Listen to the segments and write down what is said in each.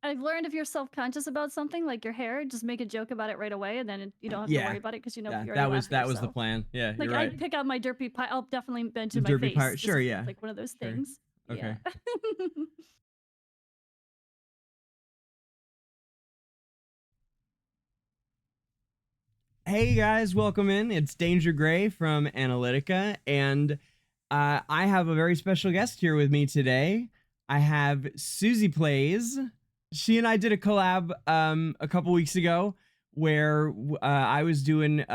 I've learned if you're self-conscious about something, like your hair, just make a joke about it right away, and then you don't have to worry about it because you know Yeah, you already laughed at that was the yourself. plan. Yeah, Like, you're I right. pick out my derpy pie. I'll definitely The mention my derpy face. pirate. Just Sure, yeah. like one of those Sure. things. Yeah. Okay. Hey guys, welcome in. It's DangerGrey from Analytica, and I have a very special guest here with me today. I have SuziPlays. She and I did a collab a couple weeks ago where I was doing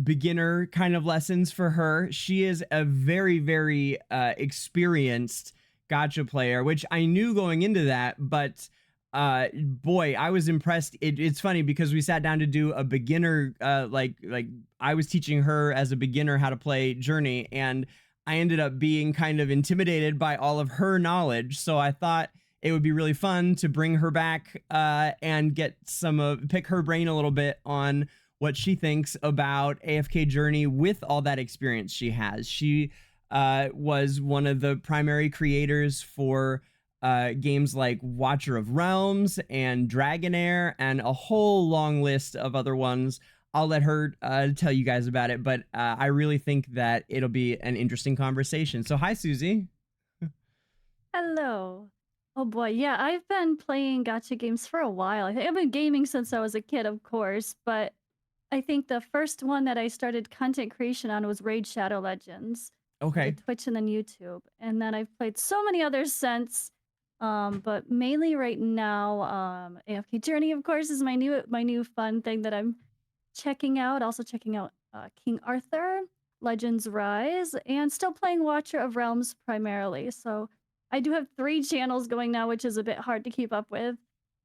beginner kind of lessons for her. She is a very experienced gacha player, which I knew going into that, but boy, I was impressed. It's funny because we sat down to do a beginner like I was teaching her as a beginner how to play Journey, and I ended up being kind of intimidated by all of her knowledge. So I thought it would be really fun to bring her back and get some pick her brain a little bit on what she thinks about AFK Journey with all that experience she has. She was one of the primary creators for games like Watcher of Realms and Dragonair and a whole long list of other ones. I'll let her tell you guys about it, but I really think that it'll be an interesting conversation. So hi, Suzi. Hello. Oh boy, yeah, I've been playing gacha games for a while. I think I've been gaming since I was a kid, of course, but I think the first one that I started content creation on was Raid Shadow Legends. Okay. The Twitch and then YouTube. And then I've played so many others since. But mainly right now, AFK Journey, of course, is my new fun thing that I'm checking out. Also checking out King Arthur, Legends Rise, and still playing Watcher of Realms primarily. So I do have 3 channels going now, which is a bit hard to keep up with,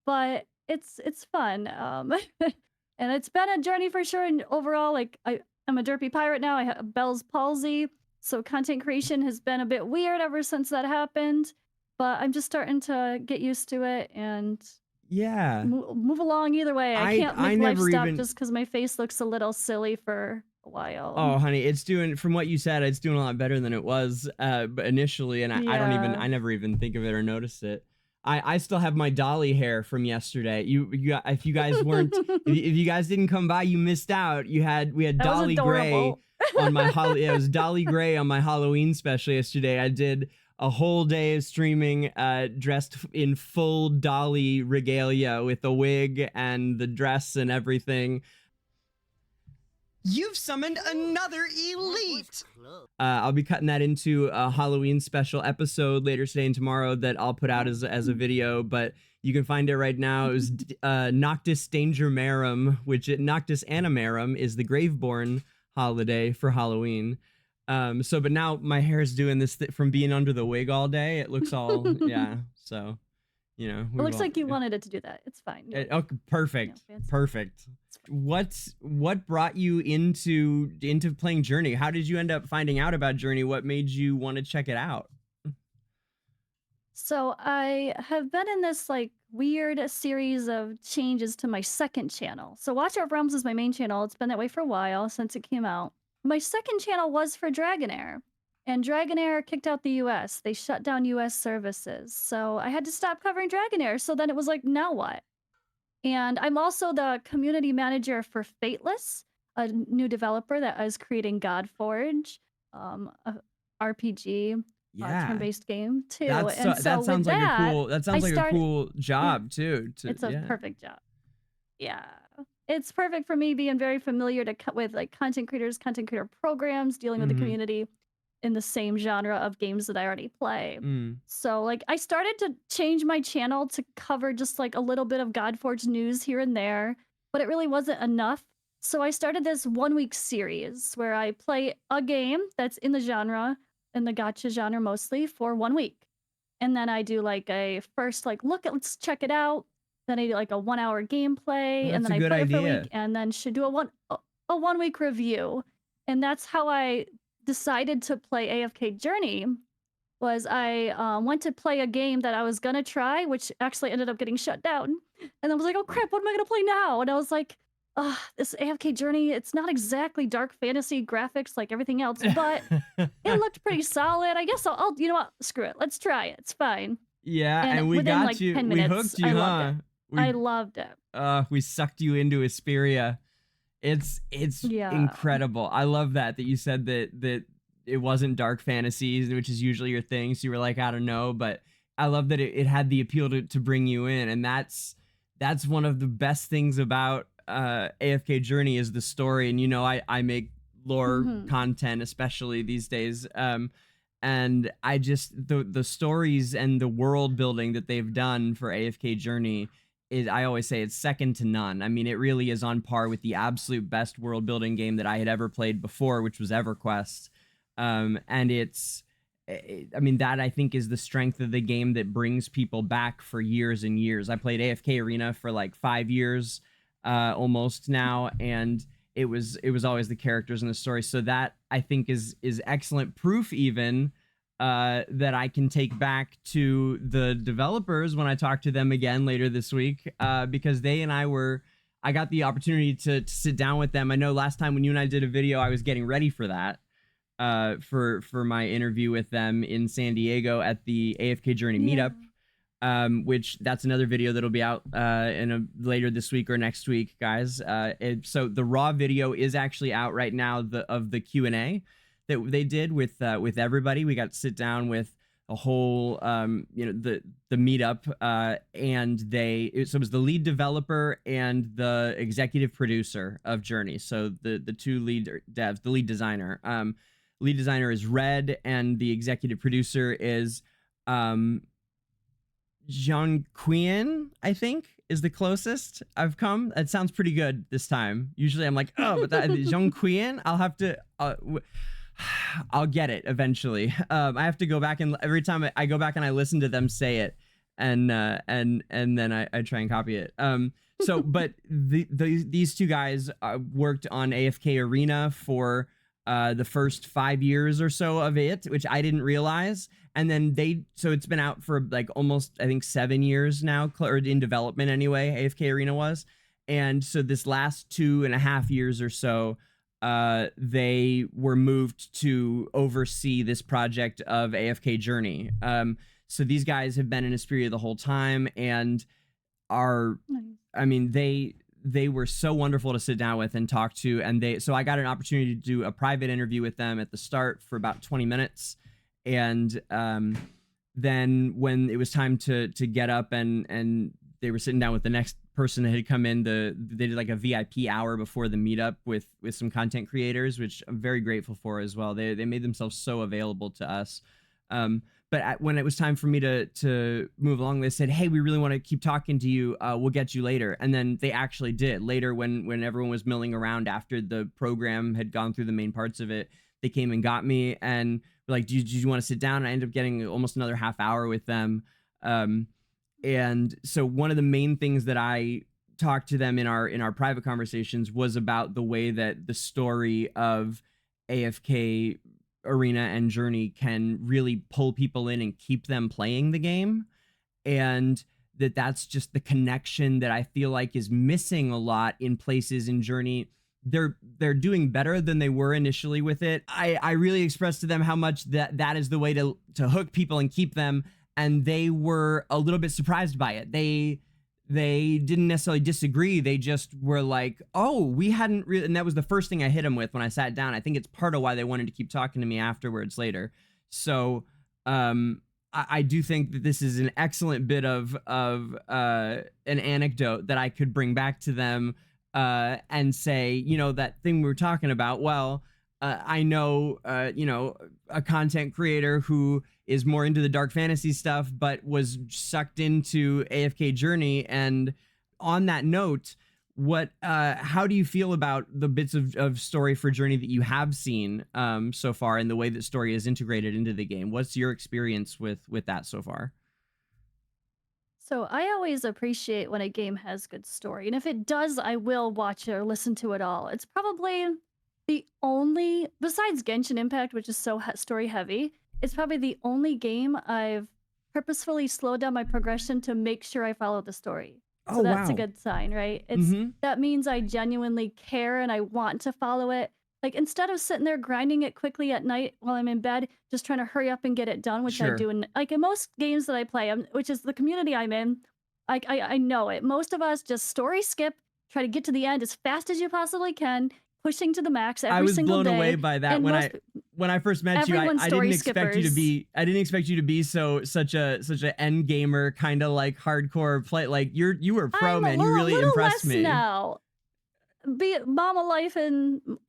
but it's fun. And it's been a journey for sure. And overall, like I'm a derpy pirate now. I have Bell's palsy, so content creation has been a bit weird ever since that happened. But I'm just starting to get used to it and yeah, move along either way. I can't make life stop just because my face looks a little silly for a while. Oh, honey, it's doing, from what you said, it's doing a lot better than it was initially, and I never even think of it or notice it. I still have my dolly hair from yesterday. If you guys weren't, if you guys didn't come by, you missed out. We had Dolly Gray on my it was Dolly Gray on my Halloween special yesterday. I did a whole day of streaming dressed in full Dolly regalia with the wig and the dress and everything. You've summoned another elite! I'll be cutting that into a Halloween special episode later today and tomorrow that I'll put out as a video, but you can find it right now. It was Noctis Dangermarum, which Noctis Animarum is the Graveborn holiday for Halloween. But now my hair is doing this from being under the wig all day. It looks all, yeah, so, you know. It looks like you wanted it to do that. It's fine. Okay, perfect. You know, perfect. What brought you into playing Journey? How did you end up finding out about Journey? What made you want to check it out? So I have been in this like weird series of changes to my second channel. So Watcher of Realms is my main channel. It's been that way for a while since it came out. My second channel was for Dragonair, and Dragonair kicked out the US. They shut down US services. So I had to stop covering Dragonair. So then it was like, now what? And I'm also the community manager for Fateless, a new developer that is creating Godforge, a RPG, turn-based game too. That sounds like a cool job too. It's a perfect job. Yeah, it's perfect for me being very familiar with like content creator programs, dealing with the community in the same genre of games that I already play. So like I started to change my channel to cover just like a little bit of Godforge news here and there, but it really wasn't enough. So I started this 1-week series where I play a game that's in the genre, in the gacha genre mostly, for 1 week. And then I do like a first like let's check it out. Then I do like a 1-hour gameplay, and then I play it for a week, and then should do a 1-week review. And that's how I decided to play AFK Journey. Was I went to play a game that I was gonna try, which actually ended up getting shut down. And I was like, oh crap, what am I gonna play now? And I was like, this AFK Journey, it's not exactly dark fantasy graphics like everything else, but it looked pretty solid. I guess I'll you know what, screw it, let's try it, it's fine. Yeah, and And we within got like you. 10 We minutes, hooked you, I loved huh? it. I loved it. We sucked you into Esperia. It's Yeah. incredible. I love that you said that it wasn't dark fantasies, which is usually your thing. So you were like, I don't know, but I love that it had the appeal to bring you in, and that's one of the best things about AFK Journey is the story. And I make lore Mhm. content, especially these days. And I just the stories and the world building that they've done for AFK Journey is, I always say, it's second to none. I mean, it really is on par with the absolute best world building game that I had ever played before, which was EverQuest. And I mean, that I think is the strength of the game that brings people back for years and years. I played AFK Arena for like 5 years, almost now, and it was always the characters and the story. So that I think is excellent proof, even that I can take back to the developers when I talk to them again later this week, because I got the opportunity to sit down with them. I know last time when you and I did a video, I was getting ready for that, for my interview with them in San Diego at the AFK Journey Yeah. meetup, which that's another video that'll be out later this week or next week, guys. So the raw video is actually out right now, of the Q&A that they did with everybody. We got to sit down with a whole the meetup, and so it was the lead developer and the executive producer of Journey. So the two lead devs, the lead designer. Lead designer is Red, and the executive producer is Jiangyuan, I think, is the closest I've come. It sounds pretty good this time. Usually I'm like, oh, but that Jiangyuan, I'll have to I'll get it eventually. I have to go back, and every time I go back and I listen to them say it, and then I try and copy it. So but these two guys worked on AFK Arena for the first 5 years or so of it, which I didn't realize. And then so it's been out for like almost, I think, 7 years now, or in development anyway, AFK Arena was. And so this last 2.5 years or so, they were moved to oversee this project of AFK Journey. So these guys have been in Esperia the whole time, and are, I mean, they were so wonderful to sit down with and talk to. And so I got an opportunity to do a private interview with them at the start for about 20 minutes. And then when it was time to get up, and they were sitting down with the next person that had come in, they did like a VIP hour before the meetup with some content creators, which I'm very grateful for as well. They made themselves so available to us. But when it was time for me to move along, they said, hey, we really want to keep talking to you. We'll get you later. And then they actually did. Later, when everyone was milling around after the program had gone through the main parts of it, they came and got me and were like, do you want to sit down? And I ended up getting almost another half hour with them. And so one of the main things that I talked to them in our private conversations was about the way that the story of AFK Arena and Journey can really pull people in and keep them playing the game. And that's just the connection that I feel like is missing a lot in places in Journey. They're doing better than they were initially with it. I really expressed to them how much that is the way to hook people and keep them, and they were a little bit surprised by it. They didn't necessarily disagree. They just were like, oh, we hadn't really, and that was the first thing I hit them with when I sat down. I think it's part of why they wanted to keep talking to me afterwards later. So I do think that this is an excellent bit of an anecdote that I could bring back to them, and say, that thing we were talking about. Well, I know, a content creator who is more into the dark fantasy stuff, but was sucked into AFK Journey. And on that note, how do you feel about the bits of story for Journey that you have seen so far, and the way that story is integrated into the game? What's your experience with that so far? So I always appreciate when a game has good story, and if it does, I will watch it or listen to it all. It's probably the only, besides Genshin Impact, which is so story heavy, it's probably the only game I've purposefully slowed down my progression to make sure I follow the story. So Oh, that's a wow. good sign, right? Mm-hmm. That means I genuinely care and I want to follow it. Like, instead of sitting there grinding it quickly at night while I'm in bed, just trying to hurry up and get it done, which I Sure. do. And like in most games that I play, which is the community I'm in, I know it. Most of us just story skip, try to get to the end as fast as you possibly can, pushing to the max I every was single blown away day. by that And when I first met you. everyone's I story didn't expect you to skippers. be such a end gamer, kind of like hardcore play. Like you were pro, I'm a man. You really little impressed less me. now. Mama life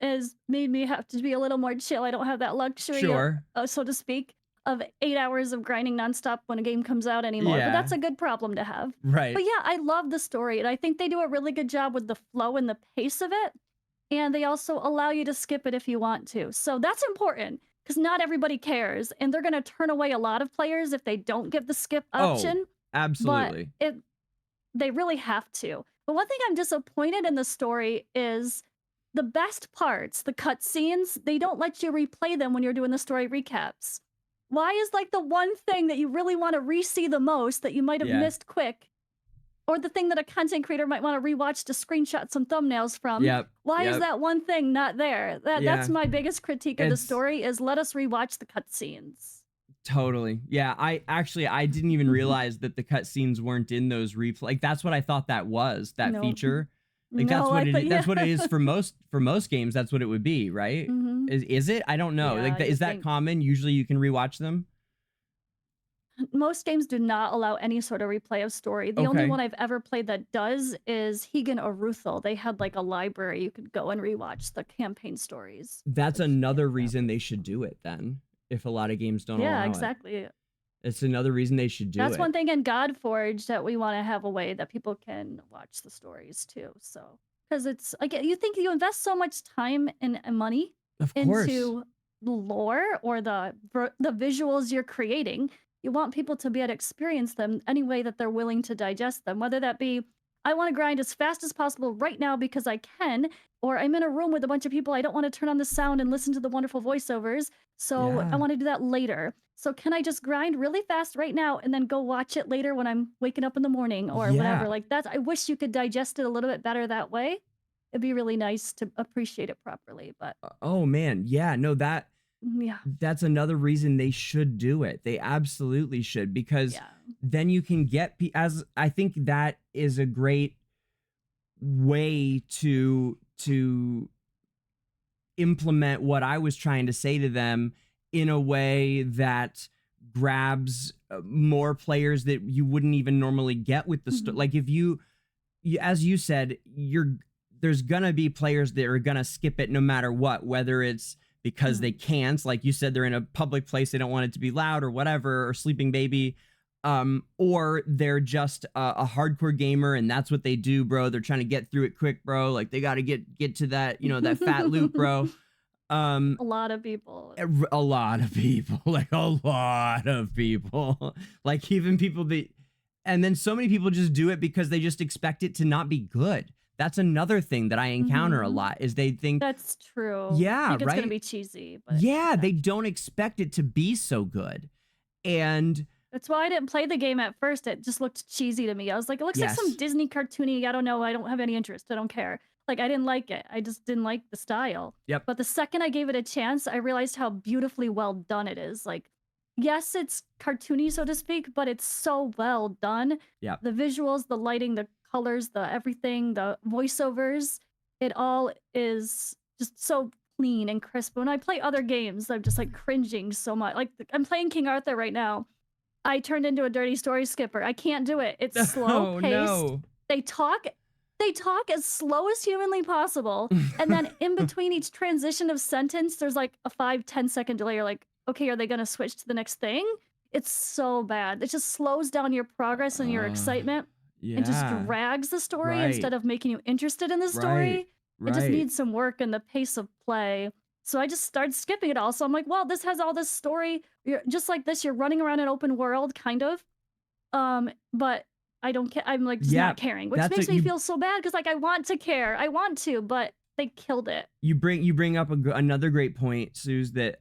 has made me have to be a little more chill. I don't have that luxury, Sure. so to speak, of 8 hours of grinding nonstop when a game comes out anymore. But that's Yeah. a good problem to have. Right. But yeah, I love the story, and I think they do a really good job with the flow and the pace of it. And they also allow you to skip it if you want to. So that's important because not everybody cares, and they're going to turn away a lot of players if they don't give the skip option. Oh, But absolutely. they really have to. But one thing I'm disappointed in the story is the best parts, the cutscenes, they don't let you replay them when you're doing the story recaps. Why is like the one thing that you really want to re-see the most that you might have Yeah. missed quick, or the thing that a content creator might want to rewatch to screenshot some thumbnails from? Yep. Why is Yep. that one thing not there? Yeah. That's my biggest critique of the It's story is let us rewatch the cutscenes. totally. Yeah, I didn't even realize that the cutscenes weren't in those replay. Like that's what I thought that was, that No. feature. Like No, that's what I thought- that's what it is for most games. That's what it would be, right? Mhm. Is it? I don't know. Yeah, Like you is that think- common? Usually you can rewatch them. Most games do not allow any sort of replay of story. The only Okay. one I've ever played that does is Higan Oruthal. They had like a library you could go and rewatch the campaign stories. That's which, another yeah. reason they should do it then. If a lot of games don't Yeah, allow it. exactly. It's another reason they should do it. That's one thing in Godforge that we want to have a way that people can watch the stories too. So, because it's like you think you invest so much time and money Of course. into the lore or the visuals you're creating, you want people to be able to experience them any way that they're willing to digest them, whether that be I want to grind as fast as possible right now because I can, or I'm in a room with a bunch of people, I don't want to turn on the sound and listen to the wonderful voiceovers, so Yeah. I want to do that later. So can I just grind really fast right now and then go watch it later when I'm waking up in the morning or Yeah. whatever? Like I wish you could digest it a little bit better that way. It'd be really nice to appreciate it properly, but Oh man, yeah, no, yeah. that's another reason they should do it. They absolutely should, because Yeah. then you can get as I think that is a great way to implement what I was trying to say to them in a way that grabs more players that you wouldn't even normally get with the like if you as you said, there's gonna be players that are gonna skip it no matter what, whether it's because they can't, like you said, they're in a public place, they don't want it to be loud or whatever, or sleeping baby, or they're just a hardcore gamer and that's what they do, bro. They're trying to get through it quick, bro. Like they got to get to that, that fat loot, bro. A lot of people. A lot of people, like a lot of people, like even people that, and then so many people just do it because they just expect it to not be good. That's another thing that I encounter a lot is they think that's true. Yeah, I think it's right? gonna be cheesy, but yeah, they don't expect it to be so good. And that's why I didn't play the game at first. It just looked cheesy to me. I was like, it looks like some Yes. Disney cartoony. I don't know. I don't have any interest. I don't care. Like I didn't like it. I just didn't like the style. Yep. But the second I gave it a chance, I realized how beautifully well done it is. Like, yes, it's cartoony, so to speak, but it's so well done. Yep. The visuals, the lighting, the colors, the everything, the voiceovers, it all is just so clean and crisp. When I play other games, I'm just like cringing so much. Like I'm playing King Arthur right now. I turned into a dirty story skipper. I can't do it. It's slow paced. No. They talk as slow as humanly possible. And then in between each transition of sentence, there's like a 5-10 second delay. You're like, okay, are they gonna switch to the next thing? It's so bad. It just slows down your progress and your excitement and just drags the story instead of making you interested in the story. It just needs some work in the pace of play. So I just started skipping it all. So I'm like, well, this has all this story. You're just like this. You're running around an open world, kind of. But I don't care. I'm like just not caring, which makes me feel so bad because like I want to care. I want to, but they killed it. You bring up another great point, Suze, that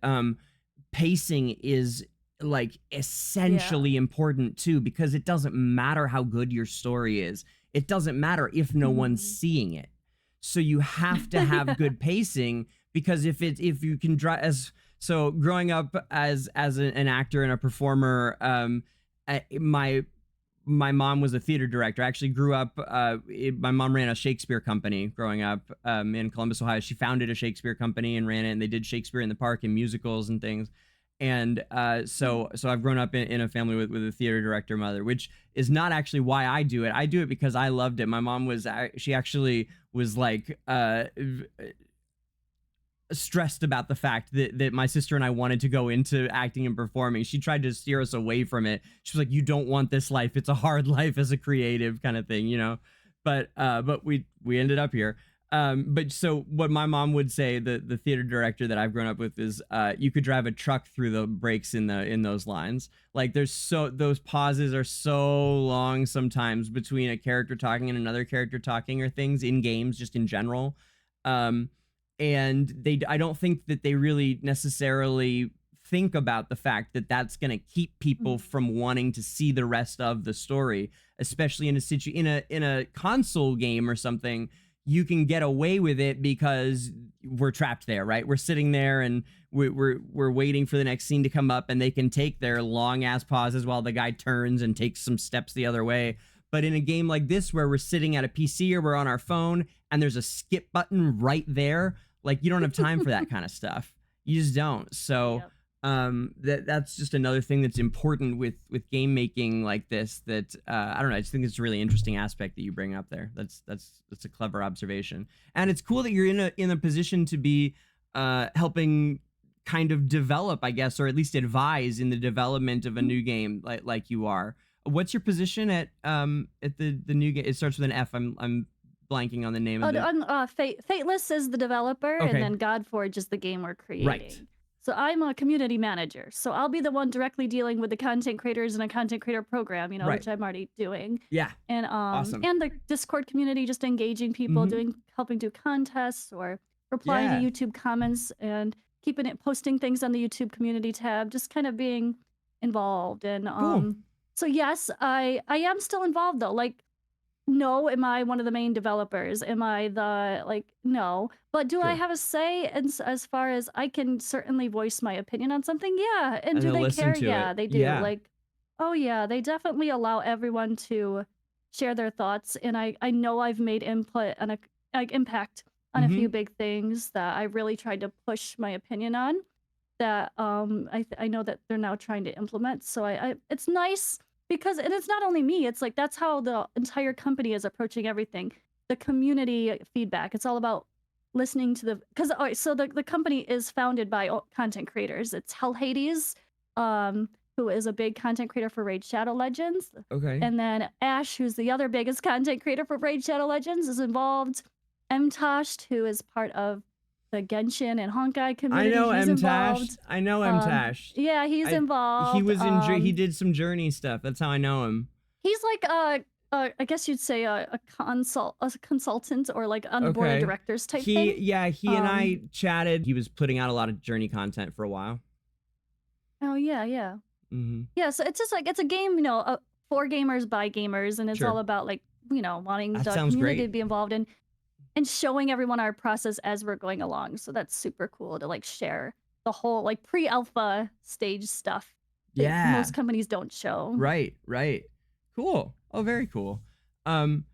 pacing is like essentially important too, because it doesn't matter how good your story is. It doesn't matter if no one's seeing it. So you have to have good pacing because if you can drive as so growing up as an actor and a performer, my mom was a theater director. I actually grew up, my mom ran a Shakespeare company growing up in Columbus, Ohio. She founded a Shakespeare company and ran it, and they did Shakespeare in the Park and musicals and things. And so I've grown up in a family with a theater director mother, which is not actually why I do it. I do it because I loved it. My mom she actually was like stressed about the fact that my sister and I wanted to go into acting and performing. She tried to steer us away from it. She was like, "You don't want this life. It's a hard life as a creative," kind of thing, you know. But we ended up here. But so what my mom would say, the theater director that I've grown up with, is you could drive a truck through the breaks in those lines. Like those pauses are so long sometimes between a character talking and another character talking, or things in games just in general. And I don't think that they really necessarily think about the fact that that's going to keep people from wanting to see the rest of the story, especially in a console game or something. You can get away with it because we're trapped there, right? We're sitting there and we're waiting for the next scene to come up, and they can take their long ass pauses while the guy turns and takes some steps the other way. But in a game like this, where we're sitting at a PC or we're on our phone and there's a skip button right there, like, you don't have time for that kind of stuff. You just don't. So that's just another thing that's important with game making like this, that I don't know, I just think it's a really interesting aspect that you bring up there. That's a clever observation. And it's cool that you're in a position to be helping kind of develop, I guess, or at least advise in the development of a new game like you are. What's your position at the new game? It starts with an F. I'm blanking on the name of it. Fateless is the developer, okay. And then Godforge is the game we're creating. Right. So I'm a community manager. So I'll be the one directly dealing with the content creators in a content creator program, you know, right. which I'm already doing. Yeah. And awesome. And the Discord community, just engaging people, helping do contests or replying to YouTube comments and posting things on the YouTube community tab, just kind of being involved. And cool. So yes, I am still involved though. Like, no, am I one of the main developers? Am I no. But do I have a say as far as I can certainly voice my opinion on something? Yeah. And do they care? Yeah, they do. Yeah. Like, oh yeah, they definitely allow everyone to share their thoughts. And I know I've made input and impact on a few big things that I really tried to push my opinion on, that I know that they're now trying to implement. So it's nice. Because, and it's not only me, it's like, that's how the entire company is approaching everything. The community feedback, it's all about listening to because, all right, so the company is founded by content creators. It's Hell Hades, who is a big content creator for Raid Shadow Legends. Okay. And then Ash, who's the other biggest content creator for Raid Shadow Legends, is involved. Mtashed, who is part of the Genshin and Honkai community. I know Mtashed. I know Mtashed. Yeah, he's involved. He was in. He did some Journey stuff. That's how I know him. He's like I guess you'd say a consultant, or like on the board of directors type thing. Yeah, he and I chatted. He was putting out a lot of Journey content for a while. Oh yeah. Yeah, so it's just like, it's a game, you know, for gamers by gamers, and it's all about, like, you know, wanting the community to be involved in. And showing everyone our process as we're going along. So that's super cool to like share the whole like pre-alpha stage stuff that most companies don't show. Right. Cool. Oh, very cool. One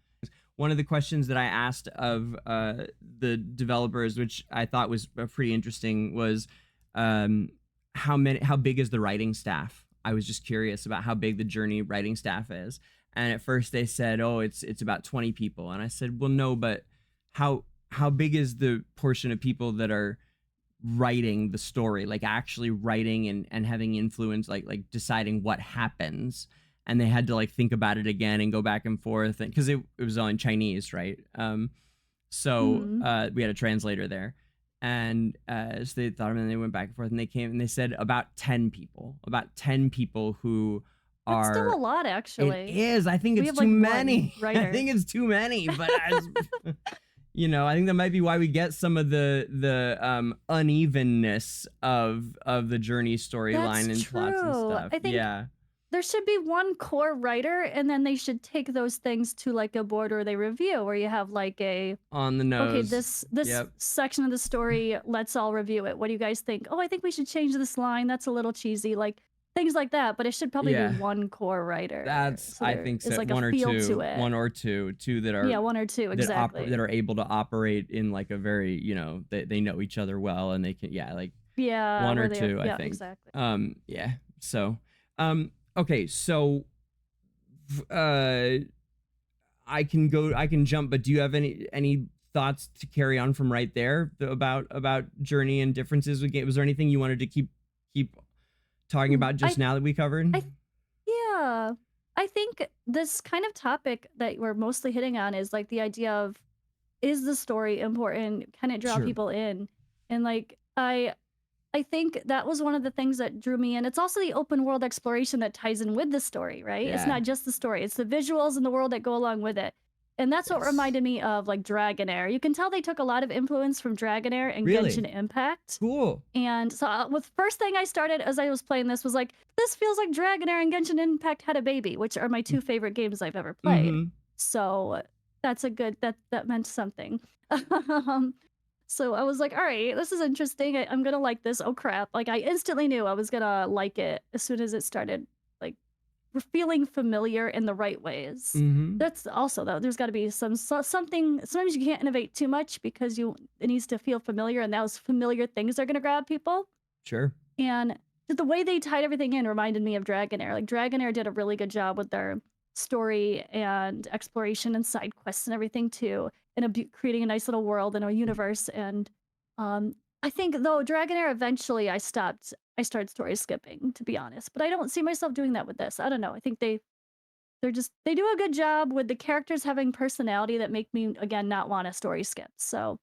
of the questions that I asked of the developers, which I thought was pretty interesting, was how big is the writing staff? I was just curious about how big the Journey writing staff is. And at first they said, oh, it's about 20 people. And I said, well, no, but how big is the portion of people that are writing the story, like actually writing and having influence, like deciding what happens? And they had to like think about it again and go back and forth, because it was all in Chinese, right? So we had a translator there, and so they thought, and then they went back and forth, and they came and they said about 10 people who That's still a lot, actually. It is. I think it's too many. I think it's too many, but you know, I think that might be why we get some of the unevenness of the Journey storyline and plots and stuff. I think there should be one core writer, and then they should take those things to like a board or they review, where you have like a on the nose. Okay, this Yep. section of the story, let's all review it. What do you guys think? Oh, I think we should change this line. That's a little cheesy. Like things like that. But it should probably be one core writer. That's so I think so. like one a or feel two, to it. one or two that are one or two exactly that are able to operate in like a very they know each other well and they can one or two I think exactly. Yeah. So okay, so I can jump, but do you have any thoughts to carry on from right there about Journey and differences with game? Was there anything you wanted to keep talking about just now that we covered? Yeah, I think this kind of topic that we're mostly hitting on is like the idea of, is the story important? Can it draw people in? And like I think that was one of the things that drew me in. It's also the open world exploration that ties in with the story, right? Yeah. It's not just the story, it's the visuals and the world that go along with it. And that's what reminded me of like Dragonair. You can tell they took a lot of influence from Dragonair and Genshin Impact. Cool. And so with first thing I started as I was playing this was like, this feels like Dragonair and Genshin Impact had a baby, which are my two favorite games I've ever played. So that's a good, that meant something. So I was like, all right, this is interesting. I'm going to like this. Oh, crap. Like, I instantly knew I was going to like it as soon as it started, like, feeling familiar in the right ways. That's also, though, there's got to be something. Sometimes you can't innovate too much because it needs to feel familiar, and those familiar things are going to grab people. Sure. And the way they tied everything in reminded me of Dragonair. Like, Dragonair did a really good job with their story and exploration and side quests and everything, too. And creating a nice little world and a universe. And I think though Dragonair eventually I started story skipping, to be honest. But I don't see myself doing that with this. I don't know. I think they do a good job with the characters having personality that make me again not want to story skip. So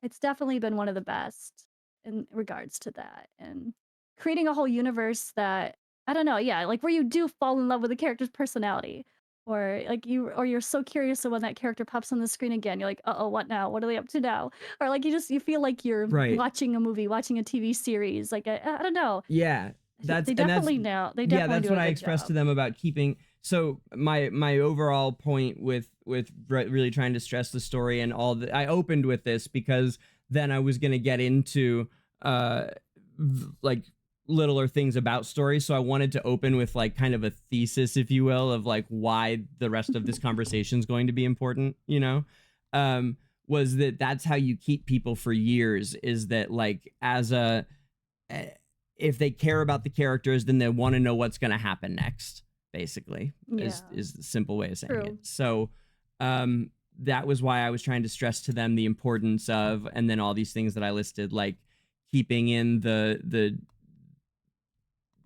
it's definitely been one of the best in regards to that. And creating a whole universe that I don't know, yeah, like where you do fall in love with the character's personality. Or like you're so curious of when that character pops on the screen again. You're like, uh-oh, what now? What are they up to now? Or like you feel like you're watching a movie, watching a TV series. Like I don't know. Yeah, they definitely know. They definitely that's what I expressed to them about keeping. So my overall point with really trying to stress the story and all that, I opened with this because then I was gonna get into like littler things about stories, so I wanted to open with like kind of a thesis, if you will, of like why the rest of this conversation is going to be important, was that's how you keep people for years, is that like if they care about the characters, then they want to know what's going to happen next, basically. Is the simple way of saying it. So that was why I was trying to stress to them the importance of, and then all these things that I listed, like keeping in the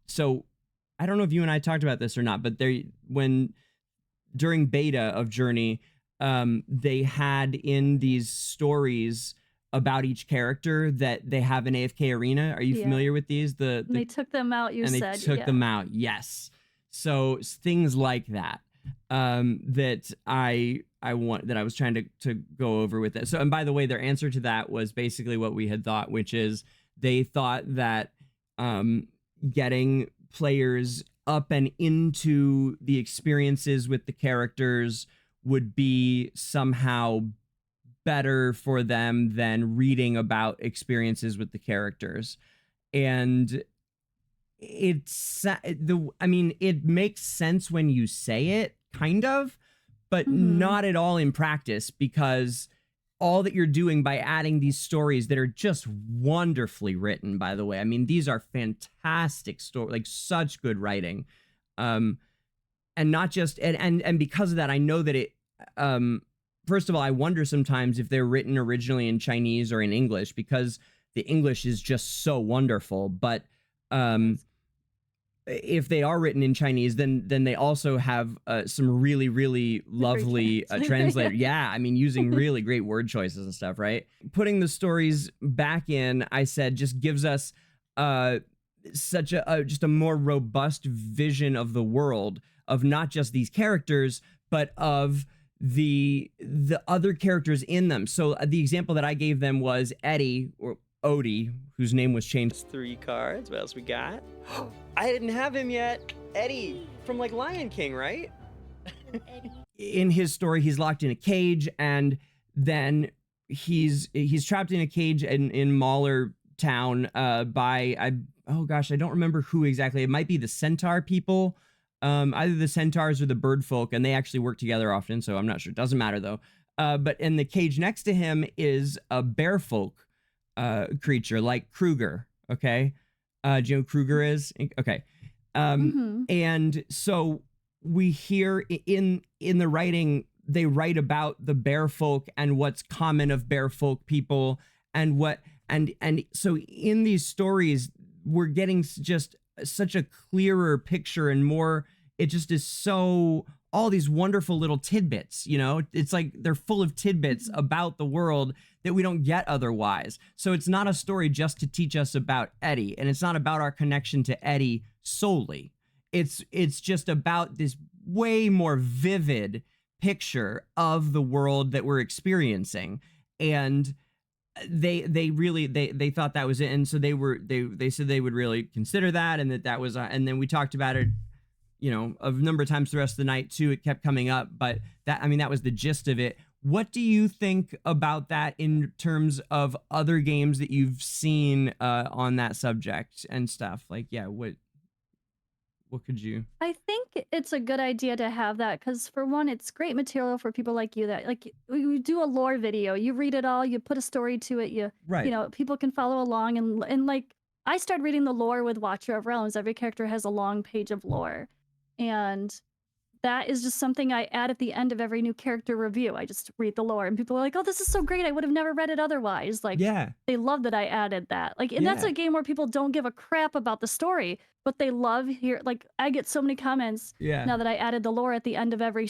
so I don't know if you and I talked about this or not, but during beta of Journey, they had in these stories about each character that they have in AFK Arena. Are you familiar with these? They took them out, they took them out, yes. So things like that, that I was trying to go over with it. So, and by the way, their answer to that was basically what we had thought, which is they thought that getting players up and into the experiences with the characters would be somehow better for them than reading about experiences with the characters. And it makes sense when you say it, kind of, but not at all in practice, because all that you're doing by adding these stories that are just wonderfully written, by the way. I mean, these are fantastic stories, like such good writing. And not just, and because of that, I know that it, first of all, I wonder sometimes if they're written originally in Chinese or in English, because the English is just so wonderful. But if they are written in Chinese, then they also have some really, really lovely translators. Yeah, I mean, using really great word choices and stuff, right? Putting the stories back in, I said, just gives us such just a more robust vision of the world, of not just these characters, but of the other characters in them. So the example that I gave them was Eddie, or Odie, whose name was changed. 3 cards. What else we got? I didn't have him yet. Eddie from like Lion King, right? In his story, he's locked in a cage, and then he's trapped in a cage in Mahler Town by oh gosh, I don't remember who exactly. It might be the centaur people, either the centaurs or the bird folk, and they actually work together often, so I'm not sure. Doesn't matter though. But in the cage next to him is a bear folk creature like Kruger. Okay, do you know who Kruger is? Okay, and so we hear in the writing, they write about the bear folk and what's common of bear folk people, and what and so in these stories we're getting just such a clearer picture and more. It just is so, all these wonderful little tidbits, you know, it's like they're full of tidbits about the world that we don't get otherwise. So it's not a story just to teach us about Eddie, and it's not about our connection to Eddie solely. It's just about this way more vivid picture of the world that we're experiencing. And they really thought that was it, and so they said they would really consider that, and that was and then we talked about it, you know, a number of times the rest of the night too. It kept coming up, but that, I mean, that was the gist of it. What do you think about that in terms of other games that you've seen on that subject and stuff? Like, yeah, what could you? I think it's a good idea to have that because, for one, it's great material for people like you that like you do a lore video, you read it all, you put a story to it, you Right. know, people can follow along, and like I started reading the lore with Watcher of Realms. Every character has a long page of lore, and that is just something I add at the end of every new character review. I just read the lore, and people are like, "Oh, this is so great! I would have never read it otherwise." Like, Yeah. they love that I added that. Like, and that's Yeah. a game where people don't give a crap about the story, but they love hear. Like, I get so many comments Yeah. now that I added the lore at the end of every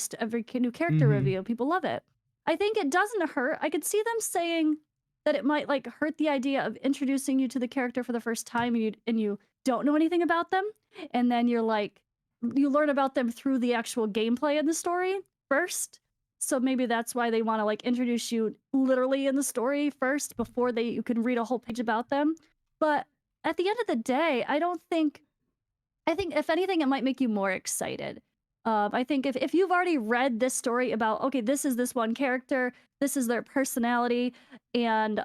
new character review. People love it. I think it doesn't hurt. I could see them saying that it might like hurt the idea of introducing you to the character for the first time, and you don't know anything about them, and then you're like, you learn about them through the actual gameplay in the story first. So maybe that's why they want to like introduce you literally in the story first before you can read a whole page about them. But at the end of the day, I think if anything, it might make you more excited. I think if you've already read this story about, okay, this is this one character, this is their personality, and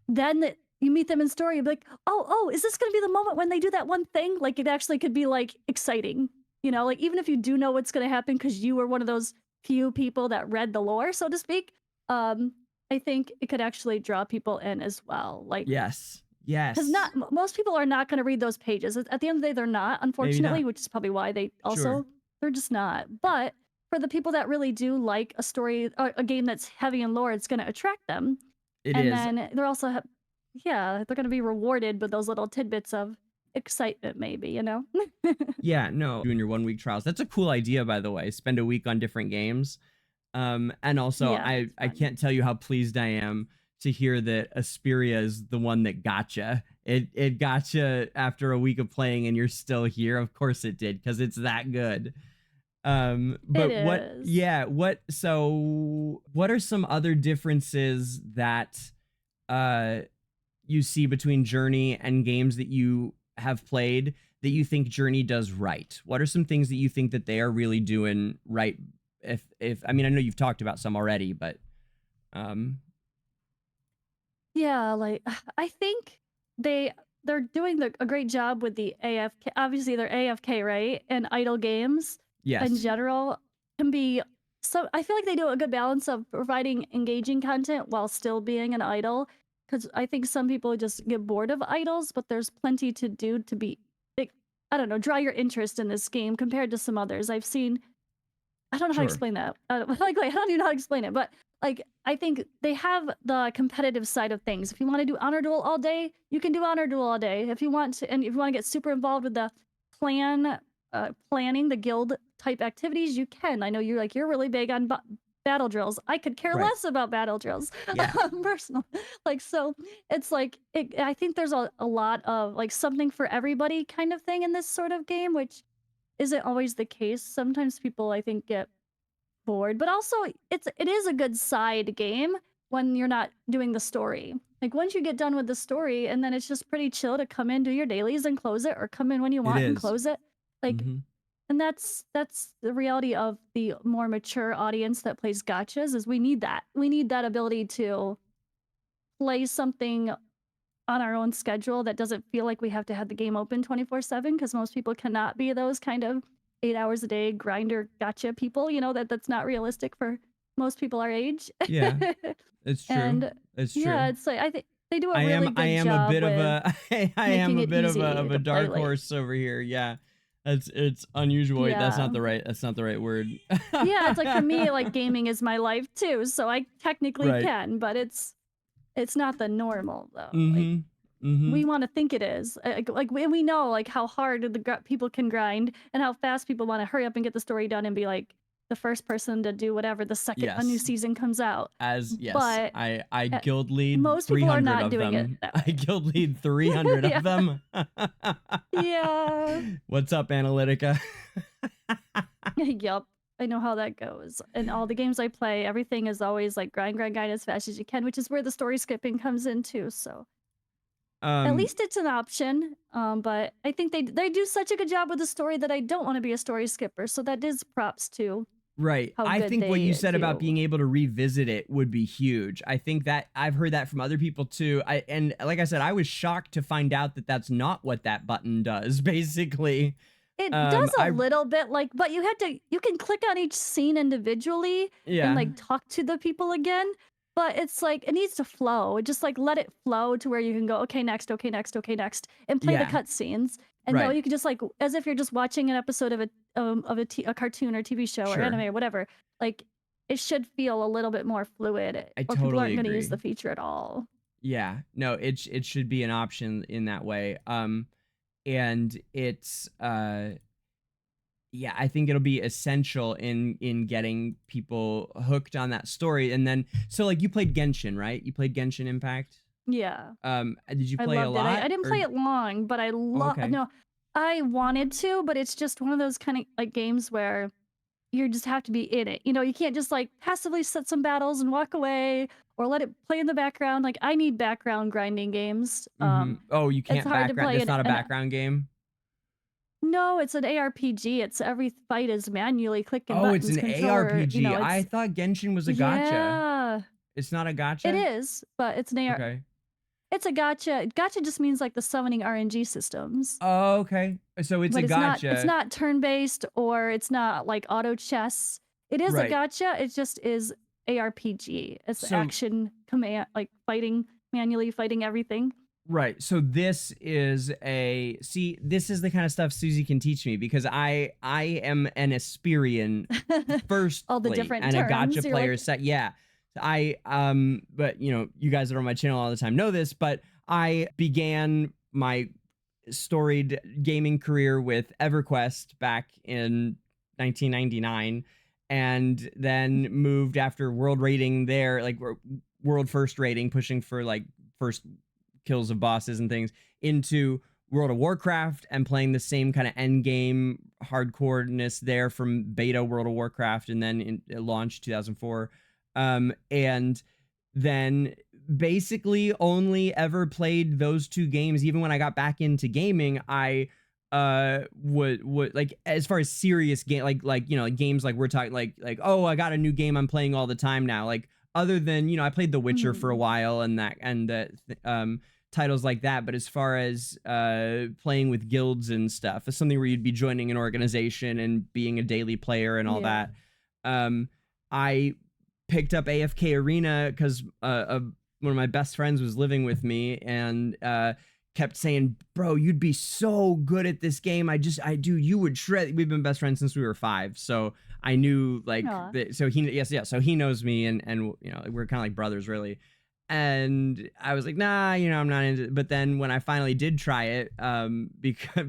then you meet them in story, you'll be like, oh, is this gonna be the moment when they do that one thing? Like, it actually could be like exciting, you know, like even if you do know what's gonna happen because you were one of those few people that read the lore, so to speak. I think it could actually draw people in as well. Like, Yes. because most people are not going to read those pages. At the end of the day, they're not, unfortunately, which is probably why they also Sure. they're just not. But for the people that really do like a story, a game that's heavy in lore, it's going to attract them. It And is. then they're also, yeah, they're going to be rewarded with those little tidbits of excitement, maybe, you know? Yeah, no, doing your 1 week trials. That's a cool idea, by the way. Spend a week on different games. And also, Yeah, it's I fun. can't tell you how pleased I am to hear that Esperia is the one that gotcha. It gotcha after a week of playing, and you're still here. Of course it did, because it's that good. But It what? is. Yeah, what? So, what are some other differences that you see between Journey and games that you have played that you think Journey does right? What are some things that you think that they are really doing right? If I mean, I know you've talked about some already, but Yeah, like I think they're doing a great job with the AFK. Obviously, they're AFK, right? And idle games in yes, general can be so. I feel like they do a good balance of providing engaging content while still being an idle. Because I think some people just get bored of idols, but there's plenty to do to be, like, I don't know, draw your interest in this game compared to some others. I've seen I don't know how to sure, explain that. Like, I don't even know how to explain it, but like I think they have the competitive side of things. If you want to do honor duel all day, you can do honor duel all day. If you want to, and if you want to get super involved with the planning, the guild type activities, you can. I know you're really big on battle drills. I could care right, less about battle drills, yeah, personal. Like, so it's like I think there's a lot of like something for everybody kind of thing in this sort of game, which isn't always the case. Sometimes people, I think, get bored, but also it is a good side game when you're not doing the story. Like, once you get done with the story, and then it's just pretty chill to come in, do your dailies, and close it, or come in when you it want and is. close it. Like, Mm-hmm. and that's the reality of the more mature audience that plays gachas is we need that. We need that ability to play something on our own schedule that doesn't feel like we have to have the game open 24/7 because most people cannot be those kind of 8 hours a day grinder gotcha people, you know, that's not realistic for most people our age. Yeah, it's true. And It's yeah, true. it's like I think they do a really I good am a job bit of with a I am making a it bit of easy a to play dark late. horse over here. Yeah. It's unusual. Wait, Yeah. that's not the right word. Yeah, it's like for me, like gaming is my life too, so I technically Right. can, but it's not the normal though. Like Mm-hmm. Mm-hmm. we want to think it is. Like we know like how hard people can grind and how fast people want to hurry up and get the story done and be like the first person to do whatever the second a new Yes. season comes out. Yes, But I uh, guild lead most people are 300 not of doing it them. that I way. guild lead 300 Yeah. of them. Yeah. What's up, Analytica? Yup. I know how that goes. And all the games I play, everything is always like grind as fast as you can, which is where the story skipping comes in too. So at Um, least it's an option. But I think they do such a good job with the story that I don't want to be a story skipper. So that is props to right. how I good think what you they said about do. being able to revisit it would be huge. I think that I've heard that from other people too. And like I said, I was shocked to find out that that's not what that button does, basically. It does a I little bit like, but you can click on each scene individually and yeah. like talk to the people again. But it's like it needs to flow. Just like let it flow to where you can go, okay, next, okay, next, okay, next, and play the Yeah. cutscenes. And no, Right. you can just like as if you're just watching an episode of a cartoon or TV show or anime Sure. or whatever. Like it should feel a little bit more fluid, I or people totally aren't going to use agree. the feature at all. Yeah. No, it should be an option in that way. And it's yeah, I think it'll be essential in getting people hooked on that story. And then so like you played Genshin, right? You played Genshin Impact? Yeah. Did you I play a loved it. I lot didn't play or it long, but I oh, love okay. no, I wanted to, but it's just one of those kind of like games where you just have to be in it. You know, you can't just like passively set some battles and walk away or let it play in the background. Like I need background grinding games. Mhm. Oh, you It's can't hard to background. play That's not a an background game? no, it's an ARPG. It's every fight is manually clicking Oh, it's buttons, an controller, you ARPG. know, I it's thought Genshin was a gacha. yeah, It's not a it gacha? is, but it's an AR Okay. it's a gotcha. Gotcha just means like the summoning RNG systems. Oh, okay. So it's a But it's gacha. not turn-based or it's not like auto chess. It is a Right. gacha, it just is ARPG. It's So action command like fighting, manually fighting everything. right. So this is a see, this is the kind of stuff Suzi can teach me because I am an Esperian All the firstly different and a terms. gotcha You're player like, set. Yeah. I but you know, you guys that are on my channel all the time know this, but I began my storied gaming career with EverQuest back in 1999 and then moved after world rating there like world first rating pushing for like first kills of bosses and things into World of Warcraft and playing the same kind of end game hardcoreness there from beta World of Warcraft and then it launched 2004 and then basically only ever played those two games. Even when I got back into gaming, I would like as far as serious game like you know like games like we're talking like oh I got a new game I'm playing all the time now like other than you know I played The Witcher for a while and that and titles like that, but as far as playing with guilds and stuff, it's something where you'd be joining an organization and being a daily player and all yeah. that. I picked up AFK Arena because one of my best friends was living with me and kept saying, bro, you'd be so good at this game. You would shred. We've been best friends since we were 5. So I knew like, Aw. so he knows me and you know, we're kind of like brothers really. And I was like, nah, you know, I'm not into it. But then when I finally did try it,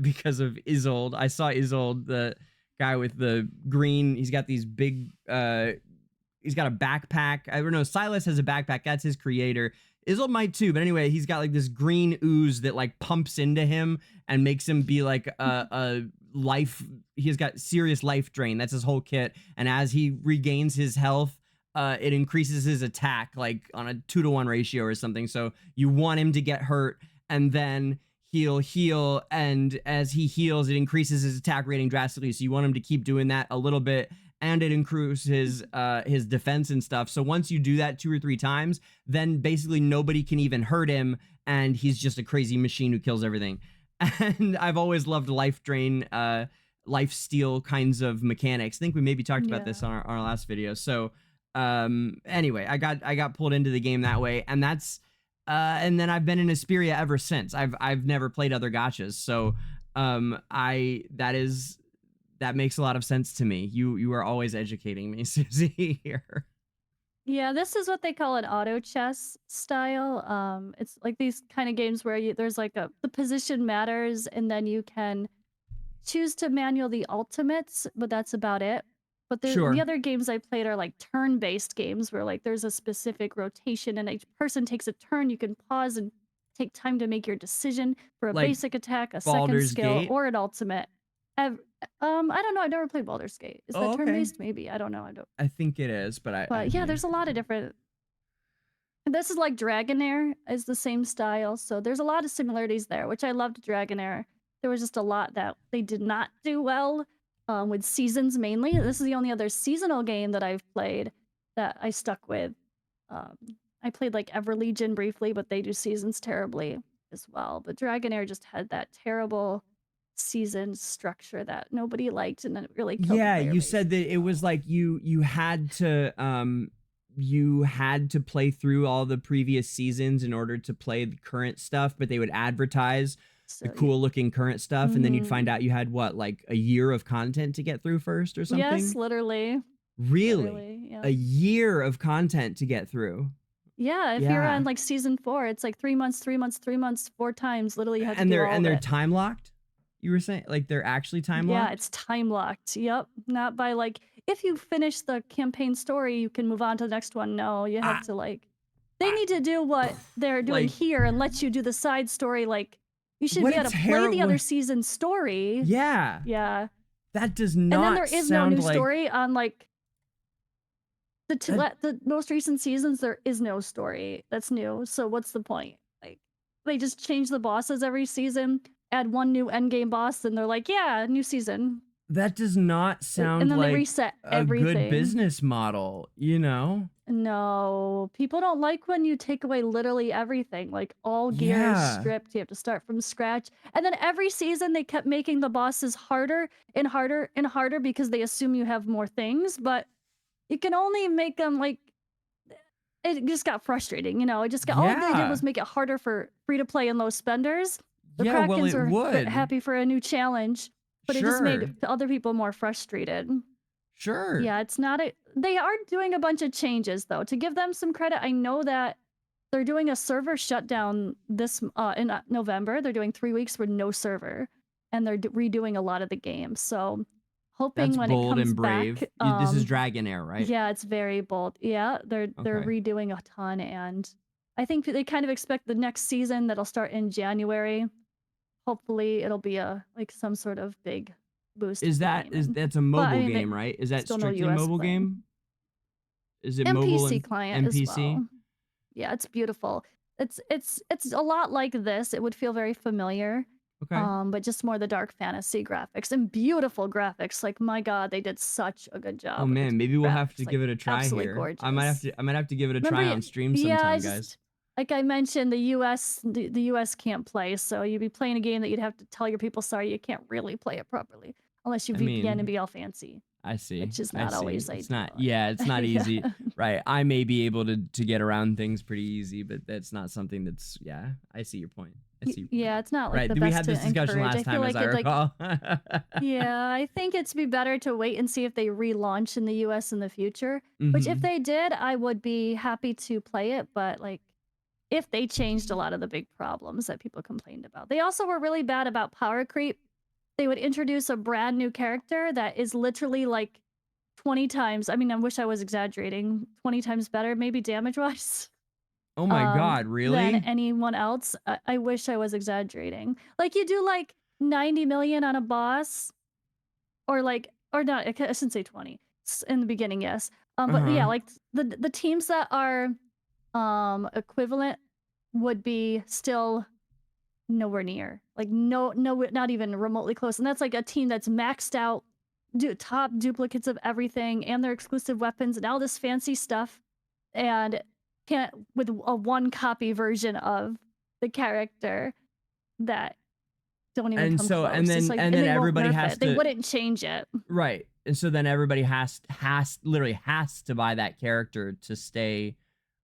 because of Isolde, I saw Isolde, the guy with the green, he's got these big, he's got a backpack. I don't know. Silas has a backpack. That's his creator. Isolde might too, but anyway, he's got like this green ooze that like pumps into him and makes him be like a life. He's got serious life drain. That's his whole kit. And as he regains his health, it increases his attack like on a 2-to-1 ratio or something. So you want him to get hurt, and then heal, and as he heals, it increases his attack rating drastically. So you want him to keep doing that a little bit, and it increases his defense and stuff. So once you do that 2 or 3 times, then basically nobody can even hurt him, and he's just a crazy machine who kills everything. And I've always loved life drain, life steal kinds of mechanics. I think we maybe talked about this on our last video. So anyway, I got pulled into the game that way, and that's and then I've been in Esperia ever since. I've never played other gachas, so that makes a lot of sense to me. You are always educating me, Suzi, here. Yeah, this is what they call an auto chess style. It's like these kind of games where there's like the position matters, and then you can choose to manual the ultimates, but that's about it. But the other games I played are like turn-based games where like there's a specific rotation and each person takes a turn. You can pause and take time to make your decision for a Like basic attack, a Baldur's second skill, Gate? or an ultimate. I don't know. I've never played Baldur's Gate. Is that turn-based? Maybe. I don't know. I think it is, but yeah, there's a lot of different. This is like Dragonair is the same style, so there's a lot of similarities there, which I loved Dragonair. There was just a lot that they did not do well with seasons mainly. This is the only other seasonal game that I've played that I stuck with. I played like Everlegion briefly, but they do seasons terribly as well. But Dragonair just had that terrible season structure that nobody liked, and then it really killed the player you base. said that it was like you had to play through all the previous seasons in order to play the current stuff, but they would advertise the cool looking current stuff, and then you'd find out you had what, like a year of content to get through first or something? Yes, literally. Really? Literally, yeah. A year of content to get through. Yeah, if you're on like season 4, it's like 3 months, 3 months, 3 months, 4 times. Literally, you have to do all of it. And they're time locked? You were saying like they're actually time locked? Yeah, it's time locked. Yep, not by like if you finish the campaign story, you can move on to the next one. No, you have to like they need to do what they're doing here and let you do the side story. Like you should be able to play the other season's story. Yeah. Yeah. That does not. And then there is no new story on like the most recent seasons. There is no story that's new. So what's the point? Like they just change the bosses every season, add one new endgame boss, and they're like, yeah, new season. That does not sound and then like they reset a good business model, you know? No, people don't like when you take away literally everything. Like all gear is stripped. You have to start from scratch. And then every season they kept making the bosses harder and harder and harder because they assume you have more things, but you can only make them like it just got frustrating, you know. It just got all they did was make it harder for free to play and low spenders. The Krakens were happy for a new challenge, but it just made other people more frustrated. Sure. Yeah, it's not they are doing a bunch of changes though. To give them some credit, I know that they're doing a server shutdown this in November. They're doing 3 weeks with no server, and they're redoing a lot of the games. So hoping when it comes back, this is Dragonair, right? Yeah, it's very bold. Yeah, they're redoing a ton, and I think they kind of expect the next season that'll start in January. Hopefully, it'll be like some sort of big boost. That's a mobile game, right? Is that strictly a mobile game? Is it mobile and client as well? Yeah, it's beautiful. It's a lot like this. It would feel very familiar. Okay. But just more the dark fantasy graphics and beautiful graphics. Like my God, they did such a good job. Oh man, maybe we'll have to give it a try here. Gorgeous. I might have to give it a try on stream sometime, guys. Like I mentioned, the US can't play, so you'd be playing a game that you'd have to tell your people, sorry, you can't really play it properly unless you VPN and be all fancy. I see. Which is not always ideal. It's not easy. Right. I may be able to get around things pretty easy, but that's not something that's I see your point. Yeah, it's not like the best. We had this discussion last time, as I recall. Yeah, I think it'd be better to wait and see if they relaunch in the US in the future. Which if they did, I would be happy to play it, but like if they changed a lot of the big problems that people complained about. They also were really bad about power creep. They would introduce a brand new character that is literally like 20 times, I mean, I wish I was exaggerating, 20 times better, maybe damage-wise. Oh my God, really? Than anyone else. I wish I was exaggerating. Like you do like 90 million on a boss, or not, I shouldn't say 20. In the beginning, yes. But yeah, like the teams that are equivalent would be still nowhere near. Like no, not even remotely close. And that's like a team that's maxed out, top duplicates of everything, and their exclusive weapons and all this fancy stuff, and can't with a one copy version of the character that don't even And come so close. It's like, and and then they won't everybody nerf has it. They to, wouldn't change it. right. And so then everybody literally has to buy that character to stay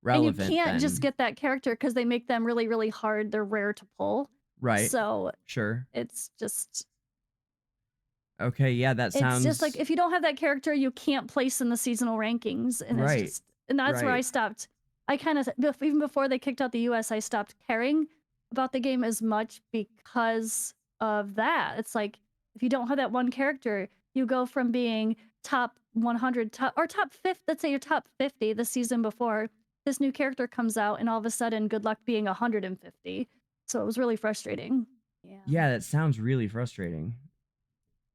And you relevant can't just then. get that character because they make them really, really hard. They're rare to pull. Right. So Sure. it's just Okay, yeah, that like sounds if you don't have that character, you can't place in the seasonal rankings, and it's right. just, and that's where I Right. stopped. I kind of, even before they kicked out the US, I stopped caring about the game as much because of that. It's like if you don't have that one character, you go from being top 100, top 50, let's say you're top 50 the season before, this new character comes out, and all of a sudden, good luck being 150. So it was really frustrating. Yeah. Yeah, that sounds really frustrating.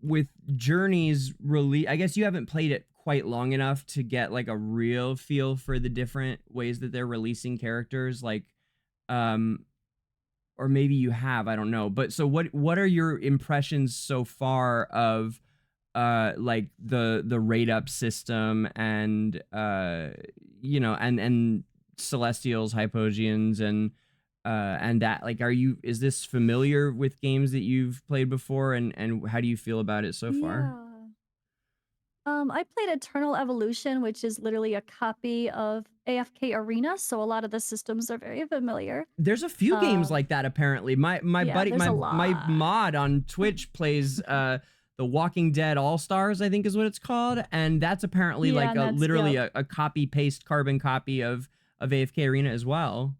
With Journey's release, I guess you haven't played it quite long enough to get like a real feel for the different ways that they're releasing characters, like um or maybe you have, I don't know. But so what are your impressions so far of like the rate up system and and Celestials, Hypogeans, and that, like, is this familiar with games that you've played before, and how do you feel about it so far? Yeah. I played Eternal Evolution, which is literally a copy of AFK Arena, so a lot of the systems are very familiar. There's a few games Um, like that apparently. My yeah, buddy, there's a my lot. mod on Twitch plays the Walking Dead All Stars, I think is what it's called, and that's apparently Yeah, like and a that's, literally yep. a copy paste carbon copy of AFK Arena as well.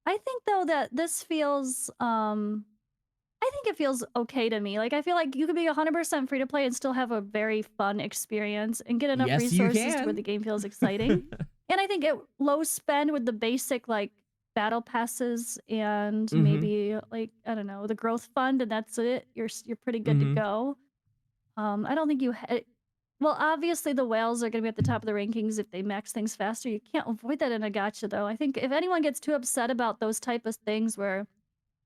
I think though that this feels, I think it feels okay to me. Like I feel like you could be 100% free to play and still have a very fun experience and get enough Yes, you resources to where can. the game feels exciting. And I think it low spend with the basic like battle passes and Mhm. maybe like I don't know the growth fund, and that's it. You're pretty good to Mhm. go. I don't think well, obviously the whales are going to be at the top of the rankings if they max things faster. You can't avoid that in a gacha though. I think if anyone gets too upset about those type of things where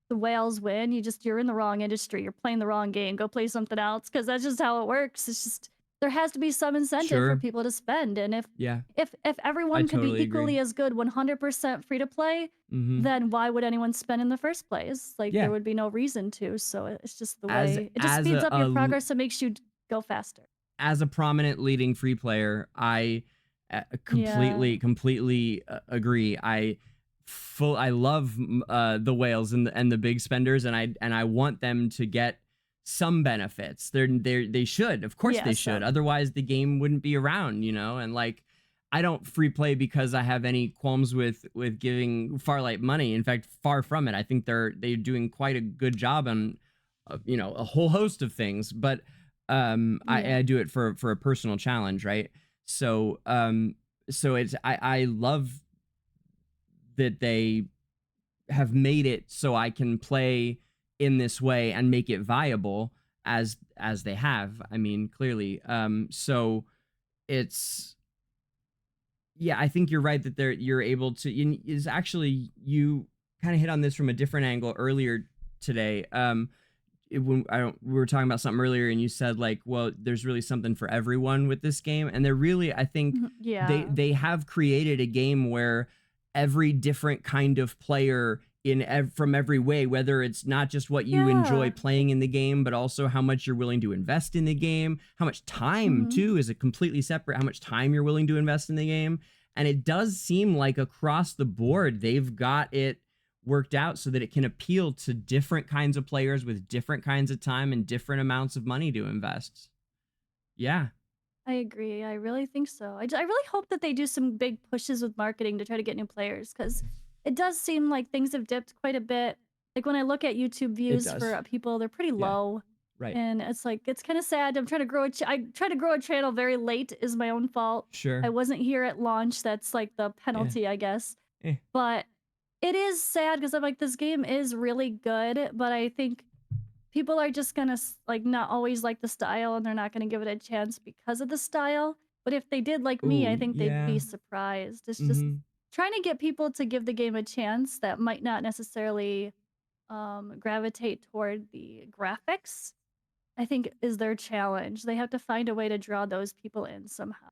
the whales win, you're in the wrong industry. You're playing the wrong game. Go play something else because that's just how it works. It's just there has to be some incentive for Sure. people to spend, and Yeah. if I everyone could be totally agree. equally as good, 100% free to play, Mhm. then why would anyone spend in the first place? Like there Yeah. would be no reason to. So it's just the As way it just as speeds up your progress and makes you go faster. as a prominent leading free player, I Yeah. completely agree. I love the whales and the big spenders, and I want them to get some benefits. They should, of course, Yeah. they should. So Otherwise, the game wouldn't be around, you know. And like, I don't free play because I have any qualms with giving Farlight money. In fact, far from it. I think they're doing quite a good job on a whole host of things, but yeah. I do it for a personal challenge, right? So so it's I love that they have made it so I can play in this way and make it viable as they have. I mean, clearly. So it's, yeah, I think you're right that you're able to, is actually, you kind of hit on this from a different angle earlier today. When we were talking about something earlier, and you said like, well, there's really something for everyone with this game, and they're really, I think Yeah. they have created a game where every different kind of player from every way, whether it's not just what you enjoy Yeah. playing in the game, but also how much you're willing to invest in the game, how much time Hmm. too is a completely separate, how much time you're willing to invest in the game. And it does seem like across the board they've got it worked out so that it can appeal to different kinds of players with different kinds of time and different amounts of money to invest. Yeah. I agree. I really think so. I really hope that they do some big pushes with marketing to try to get new players because it does seem like things have dipped quite a bit. Like when I look at YouTube It views for does. people, they're pretty Yeah. low. Right. And it's like, it's kind of sad. I'm trying to grow I tried to grow a channel very late is my own fault. I Sure. wasn't here at launch. That's like the Yeah. penalty, I guess. Eh. But it is sad because I'm like, this game is really good, but I think people are just gonna like not always like the style and they're not gonna give it a chance because of the style. But if they did like me, I Ooh, think they'd yeah. be surprised. It's just Mhm. trying to get people to give the game a chance that might not necessarily gravitate toward the graphics, I think is their challenge. They have to find a way to draw those people in somehow.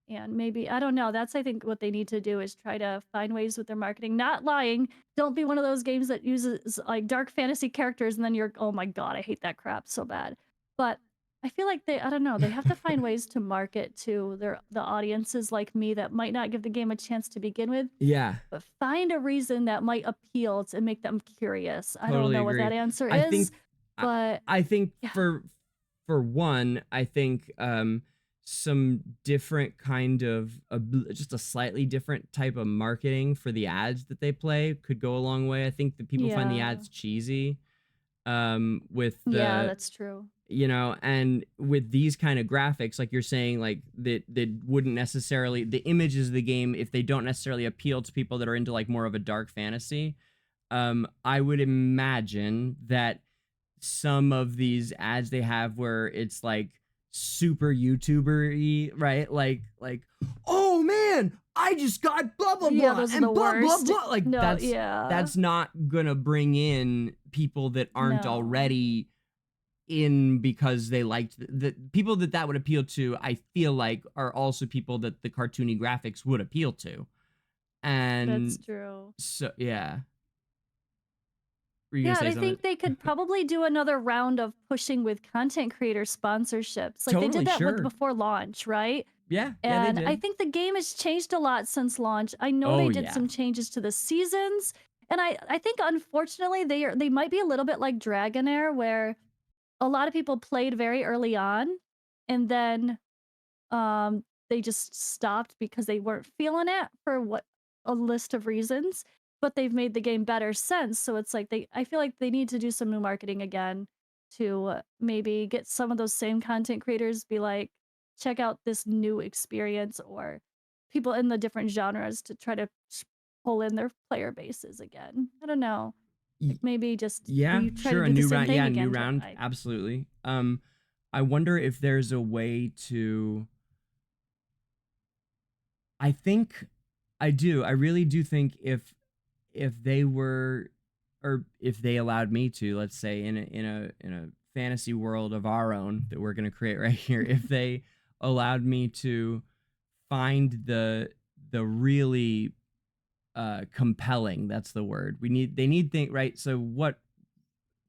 And maybe, I don't know, that's I think what they need to do is try to find ways with their marketing. Not lying. Don't be one of those games that uses like dark fantasy characters and then you're, oh my God, I hate that crap so bad. But I feel like I don't know, they have to find ways to market to the audiences like me that might not give the game a chance to begin with, Yeah, but find a reason that might appeal to make them curious. I don't totally know what that agree. answer I is, think but I think yeah. for one, I think some different kind of just a slightly different type of marketing for the ads that they play could go a long way. I think that people find the Yeah. ads cheesy with Yeah, the, that's true. you know, and with these kind of graphics, like you're saying, like that wouldn't necessarily, the images of the game, if they don't necessarily appeal to people that are into like more of a dark fantasy, I would imagine that some of these ads they have where it's like super YouTuber-y, right? Like, oh man, I just got blah blah Yeah, blah those are and the blah blah worst. blah. Like No, yeah. that's not gonna bring in people that aren't No. already in because they liked the people that would appeal to. I feel like are also people that the cartoony graphics would appeal to, That's and true. so yeah. Were you gonna Yeah, and say I something? think they could probably do another round of pushing with content creator sponsorships. Like they did Totally, that with sure. before launch, right? Yeah, they And I did. think the game has changed a lot since launch. I know they Oh did yeah. some changes to the seasons, and I think unfortunately they might be a little bit like Dragonair, where a lot of people played very early on, and then they just stopped because they weren't feeling it for what a list of reasons, but they've made the game better since. So it's like I feel like they need to do some new marketing again to maybe get some of those same content creators be like, check out this new experience, or people in the different genres to try to pull in their player bases again. I don't know. Like maybe just Yeah, we try to sure. A do the new same round. thing Yeah, new again. round. Absolutely. I wonder if there's a way to. I think I do. I really do think if they were, or if they allowed me to, let's say in a fantasy world of our own that we're gonna create right here, if they allowed me to find the really compelling, that's the word. They need things, right? So what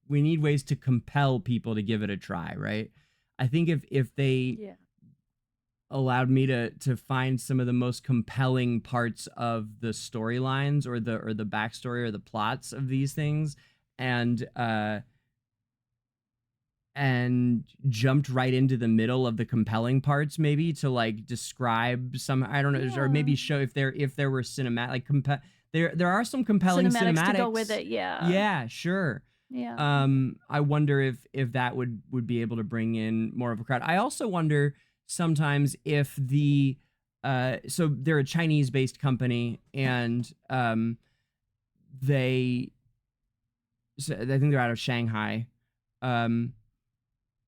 we need ways to compel people to give it a try, right? I think if they Yeah. allowed me to find some of the most compelling parts of the storylines or the backstory or the plots of these things, and jumped right into the middle of the compelling parts, maybe to like describe some, I don't know, or Yeah. maybe show if there were cinematic there are some compelling Cinematics to go with cinematics. it. Yeah. Yeah, sure. Yeah. I wonder if that would be able to bring in more of a crowd. I also wonder sometimes if the so they're a Chinese based company, and they, so I think they're out of Shanghai. Um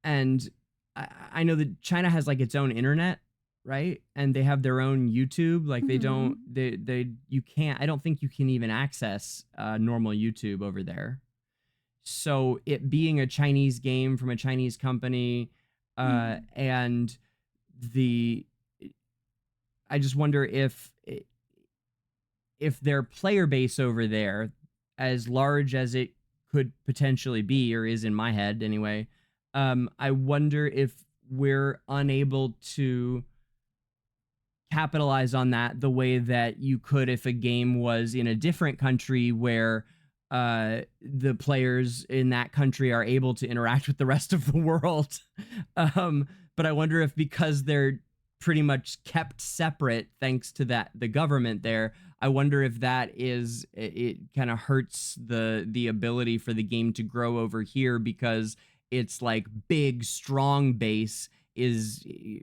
and I know that China has like its own internet, right? And they have their own YouTube. Like they don't, Mhm. you can't, I don't think you can even access normal YouTube over there. So it being a Chinese game from a Chinese company, Mm. and the, I just wonder if their player base over there, as large as it could potentially be, or is in my head anyway, I wonder if we're unable to capitalize on that the way that you could if a game was in a different country where the players in that country are able to interact with the rest of the world. But I wonder if because they're pretty much kept separate thanks to that the government there, I wonder if that is, it kind of hurts the ability for the game to grow over here, because it's like big strong base is, you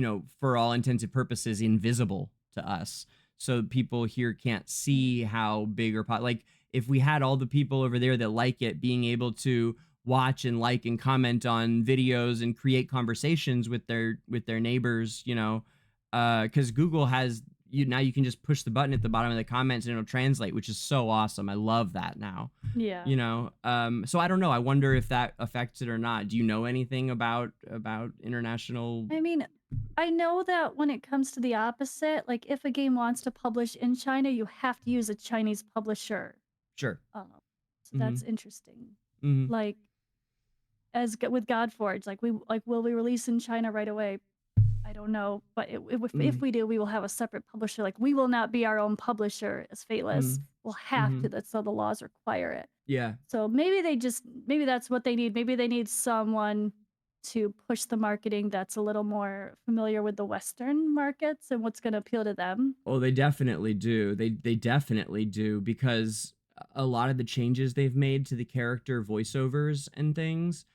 know, for all intents and purposes invisible to us. So people here can't see how big or like if we had all the people over there that like it being able to watch and like and comment on videos and create conversations with their neighbors, you know, because Google has, now you can just push the button at the bottom of the comments and it'll translate, which is so awesome. I love that now. Yeah. You know, so I don't know. I wonder if that affects it or not. Do you know anything about international? I mean, I know that when it comes to the opposite, like if a game wants to publish in China, you have to use a Chinese publisher. Sure. So that's interesting. Mm-hmm. Like with Godforge, like will we release in China right away? I don't know, but if we do, we will have a separate publisher. Like we will not be our own publisher as Fateless. We'll have to. That's how the laws require it. Yeah. So maybe that's what they need. Maybe they need someone to push the marketing that's a little more familiar with the Western markets and what's going to appeal to them. Oh, they definitely do. They definitely do, because a lot of the changes they've made to the character voiceovers and things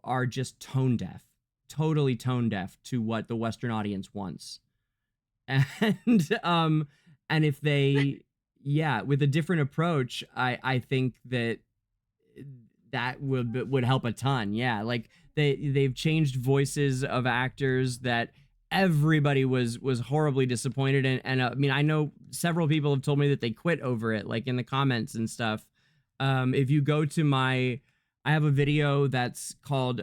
are just tone deaf. Totally tone deaf to what the Western audience wants. And if they with a different approach, I think that would help a ton. Yeah, like they've changed voices of actors that everybody was horribly disappointed in, and I mean, I know several people have told me that they quit over it, like in the comments and stuff. If you go to I have a video that's called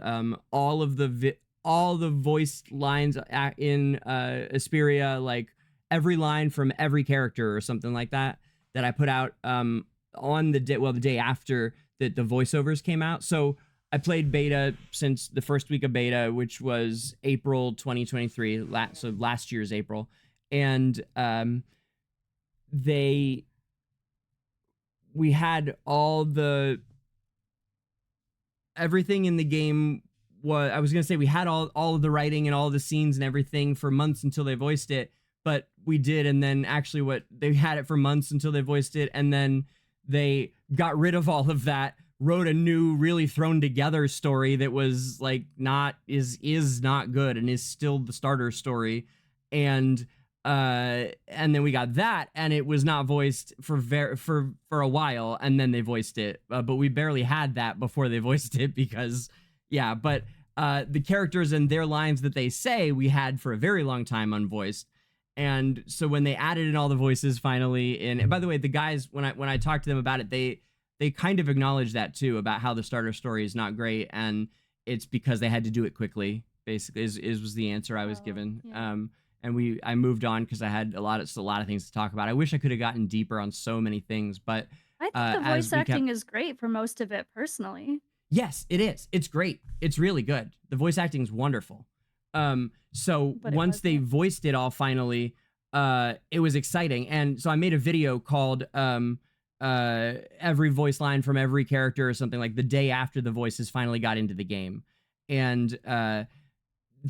all the voice lines in Esperia, like every line from every character or something like that I put out on the day after that the voiceovers came out. So I played beta since the first week of beta, which was April 2023, so last year's April, and we had everything in the game. I was gonna say we had all of the writing and all of the scenes and everything for months until they voiced it, but we did, and then actually they had it for months until they voiced it, and then they got rid of all of that, wrote a new, really thrown together story that was like is not good and is still the starter story, and then we got that, and it was not voiced for a while, and then they voiced it, but we barely had that before they voiced it, because but the characters and their lines that they say we had for a very long time unvoiced. And so when they added in all the voices finally and by the way, the guys, when I talked to them about it, they kind of acknowledged that too, about how the starter story is not great, and it's because they had to do it quickly, basically was the answer I was given. Yeah. And I moved on because I had a lot of things to talk about. I wish I could have gotten deeper on so many things, but I think the voice acting is great for most of it, personally. Yes, it is. It's great. It's really good. The voice acting is wonderful. So once they voiced it all finally, it was exciting. And so I made a video called every voice line from every character or something, like the day after the voices finally got into the game. And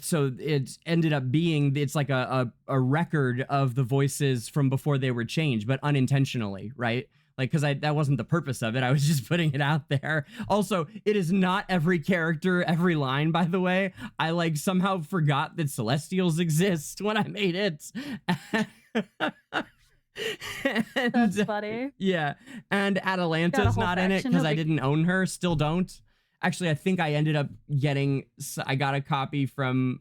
so it ended up being, it's like a record of the voices from before they were changed, but unintentionally, right? Like, because that wasn't the purpose of it. I was just putting it out there. Also, it is not every character, every line, by the way. I like somehow forgot that Celestials exist when I made it. That's funny. Yeah. And Atalanta's not in it because I didn't own her. Still don't. Actually, I think I ended up I got a copy from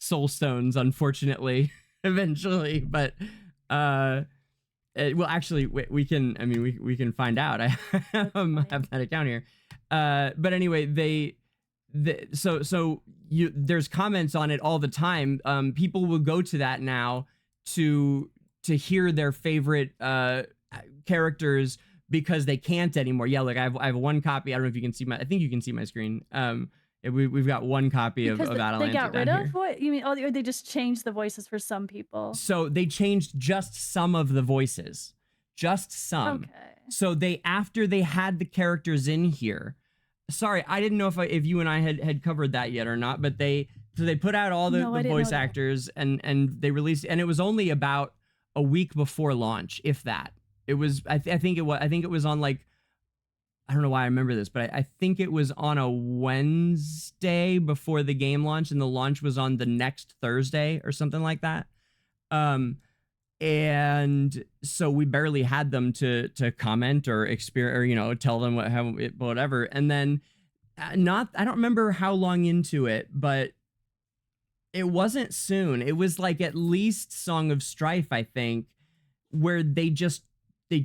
Soulstones, unfortunately, eventually. But well, actually, we can. I mean, we can find out. I have that account here. But anyway, there's comments on it all the time. People will go to that now to hear their favorite characters because they can't anymore. Yeah, like I have one copy. I don't know if you can see I think you can see my screen. We've got one copy of Atalanta. They got rid of what you mean? Oh, or they just changed the voices for some people. So they changed just some of the voices, just some. Okay. So after they had the characters in here. Sorry, I didn't know if you and I had covered that yet or not, but they put out all the voice actors and they released, and it was only about a week before launch, if that. It was I think it was on like, I don't know why I remember this, but I think it was on a Wednesday before the game launch, and the launch was on the next Thursday or something like that. And so we barely had them to comment or experience, or tell them whatever. And then I don't remember how long into it, but It wasn't soon. It was like at least Song of Strife, I think, where they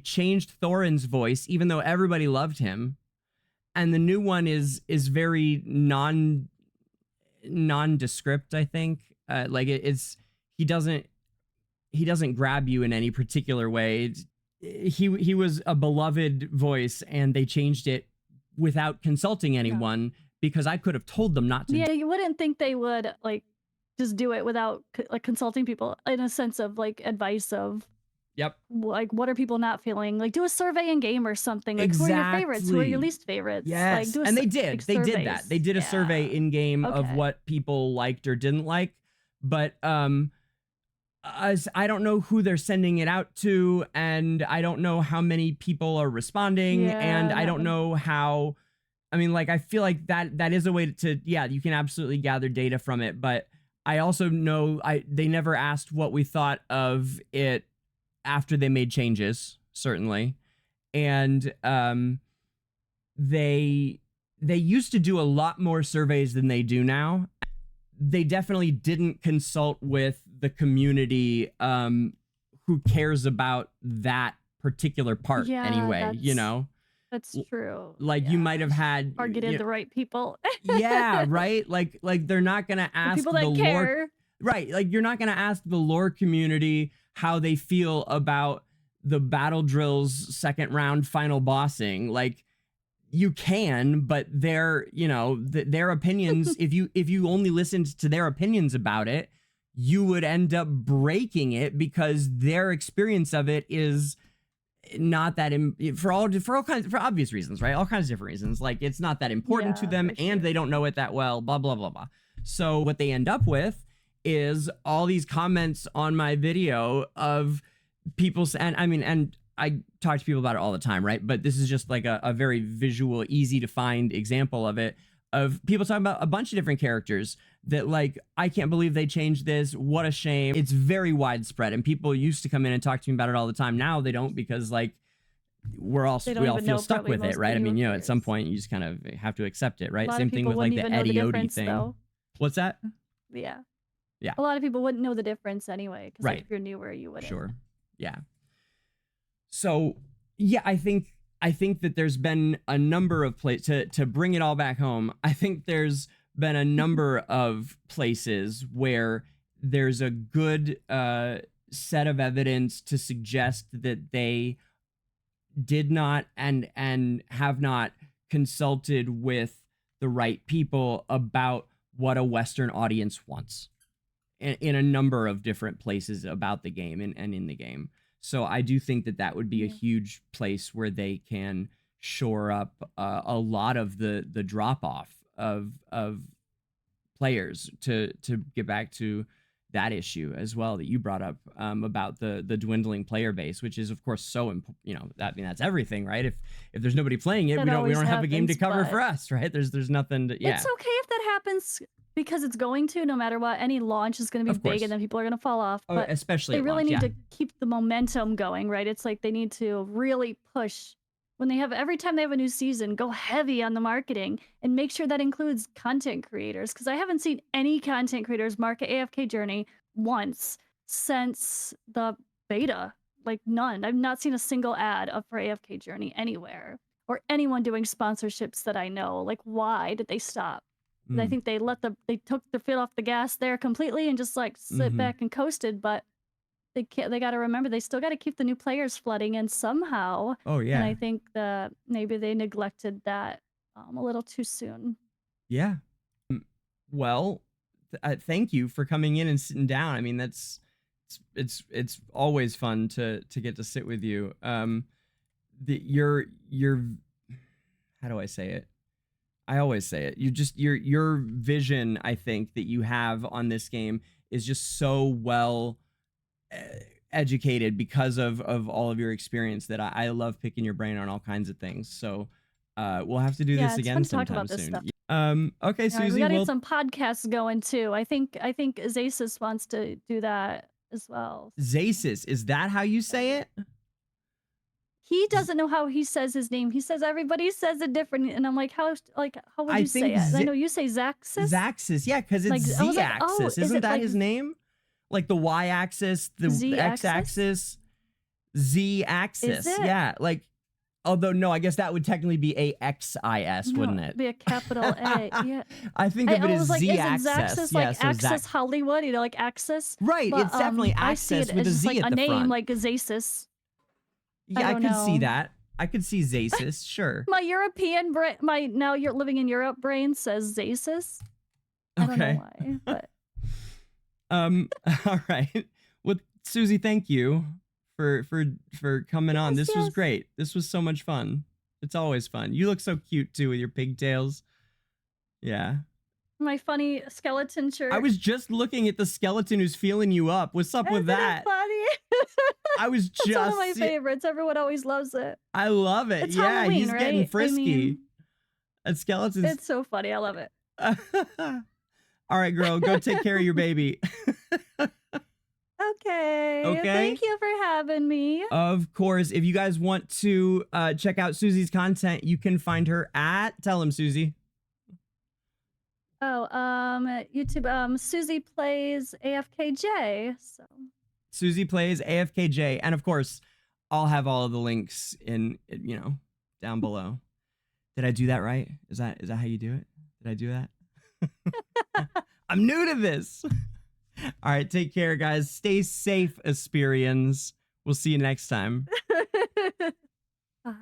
changed Thorin's voice, even though everybody loved him. And the new one is very nondescript, I think. Like he doesn't grab you in any particular way. He was a beloved voice, and they changed it without consulting anyone because I could have told them not to. Yeah, you wouldn't think they would like just do it without like consulting people in a sense of like advice of like what are people not feeling, like do a survey in game or something, like who are your favorites, who are your least favorites. Yes, like, do and they did that. They did a survey in game of what people liked or didn't like, but I don't know who they're sending it out to, and I don't know how many people are responding, and I don't know how. I mean, like, I feel like that is a way to you can absolutely gather data from it, but I also know they never asked what we thought of it after they made changes, certainly. And they used to do a lot more surveys than they do now. They definitely didn't consult with the community who cares about that particular part anyway, you know? That's true. Like, you might have had targeted the right people. Yeah, right? Like they're not gonna ask the people that care. Right, like you're not gonna ask the lore community how they feel about the battle drills second round final bossing. Like, you can, but their opinions, if you only listened to their opinions about it, you would end up breaking it because their experience of it is not that for obvious reasons, right? All kinds of different reasons. Like, it's not that important to them, and they don't know it that well, blah blah blah blah. So what they end up with is all these comments on my video of people, and I talk to people about it all the time, right? But this is just like a very visual, easy to find example of it, of people talking about a bunch of different characters that, like, I can't believe they changed this. What a shame. It's very widespread, and people used to come in and talk to me about it all the time. Now they don't, because like we all feel stuck with it, right? I mean, at some point you just kind of have to accept it, right? Same thing with like the Eddie Odie thing. Though. What's that? Yeah. A lot of people wouldn't know the difference anyway, because like, if you're newer, you wouldn't. Sure. Yeah. So yeah, I think that there's been a number of places to bring it all back home. I think there's been a number of places where there's a good set of evidence to suggest that they did not and have not consulted with the right people about what a Western audience wants in a number of different places about the game and in the game. So I do think that would be a huge place where they can shore up a lot of the drop off of players, to get back to that issue as well that you brought up about the dwindling player base, which is of course so that's everything, right? If there's nobody playing it, we don't have a game to cover for us, right? There's nothing to, It's okay if that happens, because it's going to, no matter what. Any launch is going to be big, and then people are going to fall off. But especially they really launch, need to keep the momentum going, right? It's like they need to really push when they have, every time they have a new season, go heavy on the marketing and make sure that includes content creators. Because I haven't seen any content creators market AFK Journey once since the beta. Like, none. I've not seen a single ad up for AFK Journey anywhere, or anyone doing sponsorships that I know. Like, why did they stop? I think they took their foot off the gas there completely and just like sit back and coasted. But they got to remember, they still got to keep the new players flooding in somehow. Oh yeah. And I think that maybe they neglected that a little too soon. Yeah. Well, thank you for coming in and sitting down. I mean, it's always fun to get to sit with you. Your how do I say it? I always say it. Your vision, I think, that you have on this game is just so well educated because of all of your experience that I love picking your brain on all kinds of things. So we'll have to do this again sometime soon. Okay, Suzi, we gotta get some podcasts going too. I think Zasis wants to do that as well. Zasis, is that how you say it? he doesn't know how he says his name. He says everybody says it different, and I'm like, how would I you say think it? And I know you say Zaxis. Zaxis, yeah, because it's Like, I was like, oh, Z-axis. is Isn't it that like his name? Like the Y-axis, the Z-axis? X-axis, Z-axis. Is it? Yeah, like, although no, I guess that would technically be A-X-I-S, No, wouldn't it'd it? be a capital A. Yeah. I think of it as was like, is it Z-axis. Zaxis, Yeah, like so Access Hollywood? You know, like Access. Right, But it's definitely I see Access it with as a just Z like at a the name, front. like Zasis. Yeah, I don't could see know. that. I could see Zasis, sure. My European brain, my now you're living in Europe brain says Zasis. I don't know why, but all right. Well, Suzi, thank you for coming on. This was great. This was so much fun. It's always fun. You look so cute too with your pigtails. Yeah. My funny skeleton shirt. I was just looking at the skeleton who's feeling you up. What's up with that? Funny. I was just. It's one of my favorites. Everyone always loves it. I love it. It's yeah, Halloween, he's right? getting frisky. I mean, that skeleton's. It's so funny. I love it. All right, girl, go take care of your baby. Okay. Okay. Thank you for having me. Of course. If you guys want to check out Suzi's content, you can find her at. Tell him, Suzi. Oh, YouTube, SuziPlays AFKJ. So SuziPlays AFKJ, and of course, I'll have all of the links in down below. Did I do that right? Is that how you do it? Did I do that? I'm new to this. All right, take care, guys. Stay safe, Esperians. We'll see you next time. Bye.